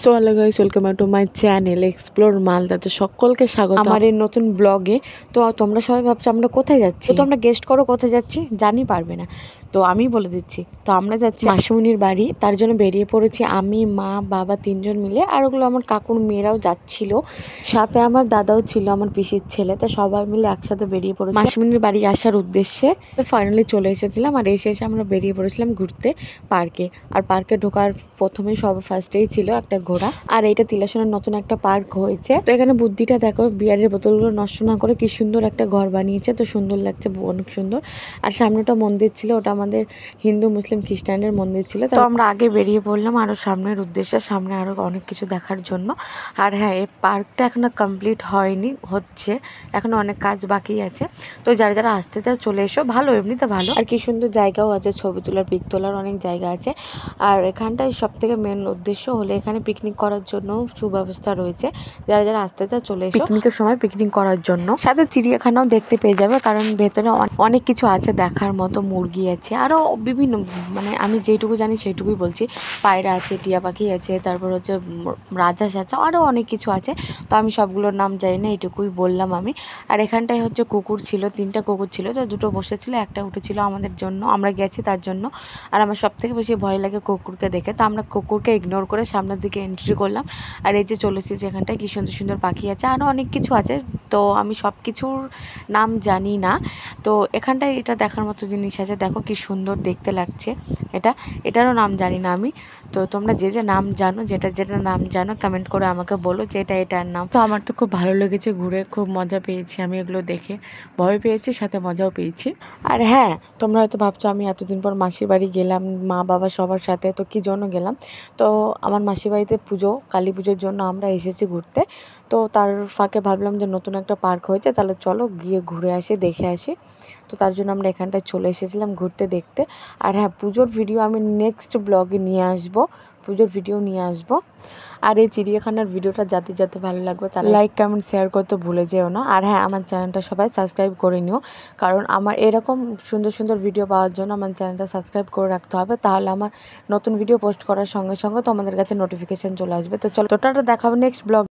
So hello guys, welcome back to my channel explore Malda. তো সকলকে স্বাগত আমার এই নতুন ব্লগে। তো তোমরা সবাই ভাবছো আমরা কোথায় যাচ্ছি, তো তোমরা গেস্ট করো কোথায় যাচ্ছি, জানি পারবে না, তো আমি বলে দিচ্ছি। তো আমরা যাচ্ছি মাসিমণির বাড়ি, তার জন্য বেরিয়ে পড়েছি আমি, মা, বাবা তিনজন মিলে। আর ওগুলো আমার কাকুর মেয়েরাও যাচ্ছিল, সাথে আমার দাদাও ছিল, আমার পিসির ছেলে। তো সবাই মিলে একসাথে বেরিয়ে পড়েছি মাসিমণির বাড়ি আসার উদ্দেশ্যে। তো ফাইনালি চলে এসেছিলাম, আর এসে আমরা বেরিয়ে পড়েছিলাম ঘুরতে পার্কে। আর পার্কে ঢোকার প্রথমেই ফার্স্টেই ছিল একটা ঘোড়া। আর এইটা তিলাসনের নতুন একটা পার্ক হয়েছে। তো এখানে বুদ্ধিটা দেখো, বিয়ারের বোতলগুলো নষ্ট না করে কি সুন্দর একটা ঘর বানিয়েছে। তো সুন্দর লাগছে, অনেক সুন্দর। আর সামনেটা মন্দির ছিল, ওটা আমাদের হিন্দু মুসলিম খ্রিস্টানদের মন্দির ছিল। তো আমরা আগে বেরিয়ে পড়লাম আরো সামনের উদ্দেশ্যে, সামনে আরো অনেক কিছু দেখার জন্য। আর হ্যাঁ, এই পার্কটা এখনো কমপ্লিট হয়নি, হচ্ছে এখনো অনেক কাজ বাকি আছে। তো যারা যারা আসতে চাও চলে এসো, ভালো, এমনিতে ভালো। আর কি সুন্দর জায়গাও আছে, ছবি তোলার, পিক তোলার অনেক জায়গা আছে। আর এখানটায় সব থেকে মেন উদ্দেশ্য হলো এখানে পিকনিক করার জন্য সুব্যবস্থা রয়েছে। যারা যারা আসতে চাও চলে এসো পিকনিকের সময় পিকনিক করার জন্য। সাথে চিড়িয়াখানাও দেখতে পেয়ে যাবে, কারণ ভেতরে অনেক কিছু আছে দেখার মতো। মুরগি আছে, আরও বিভিন্ন, মানে আমি যেটুকু জানি সেইটুকুই বলছি। পায়রা আছে, টিয়া পাখি আছে, তারপর হচ্ছে রাজহাঁস আছে, আরও অনেক কিছু আছে। তো আমি সবগুলোর নাম জানি না, এটুকুই বললাম আমি। আর এখানটায় হচ্ছে কুকুর ছিল, 3টা কুকুর ছিল। তো 2টো বসেছিল, একটা উঠেছিল আমাদের জন্য, আমরা গেছি তার জন্য। আর আমার সব থেকে বেশি ভয় লাগে কুকুরকে দেখে। তো আমরা কুকুরকে ইগনোর করে সামনের দিকে এন্ট্রি করলাম। আর এই যে চলেছি, যেখানটায় কি সুন্দর সুন্দর পাখি আছে, আরও অনেক কিছু আছে। তো আমি সব কিছুর নাম জানি না। তো এখানটায় এটা দেখার মতো জিনিস আছে, দেখো কি সুন্দর দেখতে লাগছে। এটারও নাম জানি না আমি। তো তোমরা যে যে নাম জানো, যেটা যেটা নাম জানো কমেন্ট করে আমাকে বলো যে এটার নাম। তো আমার তো খুব ভালো লেগেছে ঘুরে, খুব মজা পেয়েছি আমি এগুলো দেখে। ভয় পেয়েছি, সাথে মজাও পেয়েছি। আর হ্যাঁ, তোমরা হয়তো ভাবছো আমি এতদিন পর মাসির বাড়ি গেলাম মা বাবা সবার সাথে, তো কী জন্য গেলাম। তো আমার মাসির বাড়িতে পুজো, কালী পুজোর জন্য আমরা এসেছি ঘুরতে। তো তার ফাঁকে ভাবলাম যে নতুন একটা পার্ক হয়েছে, তাহলে চলো গিয়ে ঘুরে আসি, দেখে আসি। তো তার জন্য আমরা এখানটায় চলে এসেছিলাম ঘুরতে, দেখতে। আর হ্যাঁ, পুজোর ভিডিও আমি নেক্সট ব্লগে নিয়ে আসবো, পুজোর ভিডিও নিয়ে আসবো। আর এই চিড়িয়াখানার ভিডিওটা যাতে যাতে ভালো লাগবে তারা লাইক কমেন্ট শেয়ার করতে ভুলে যেও না। আর হ্যাঁ, আমার চ্যানেলটা সবাই সাবস্ক্রাইব করে নিও, কারণ আমার এরকম সুন্দর সুন্দর ভিডিও পাওয়ার জন্য আমার চ্যানেলটা সাবস্ক্রাইব করে রাখতে হবে। তাহলে আমার নতুন ভিডিও পোস্ট করার সঙ্গে সঙ্গে তোমাদের কাছে নোটিফিকেশান চলে আসবে। তো চলো, টাটা, দেখা হবে নেক্সট ব্লগ।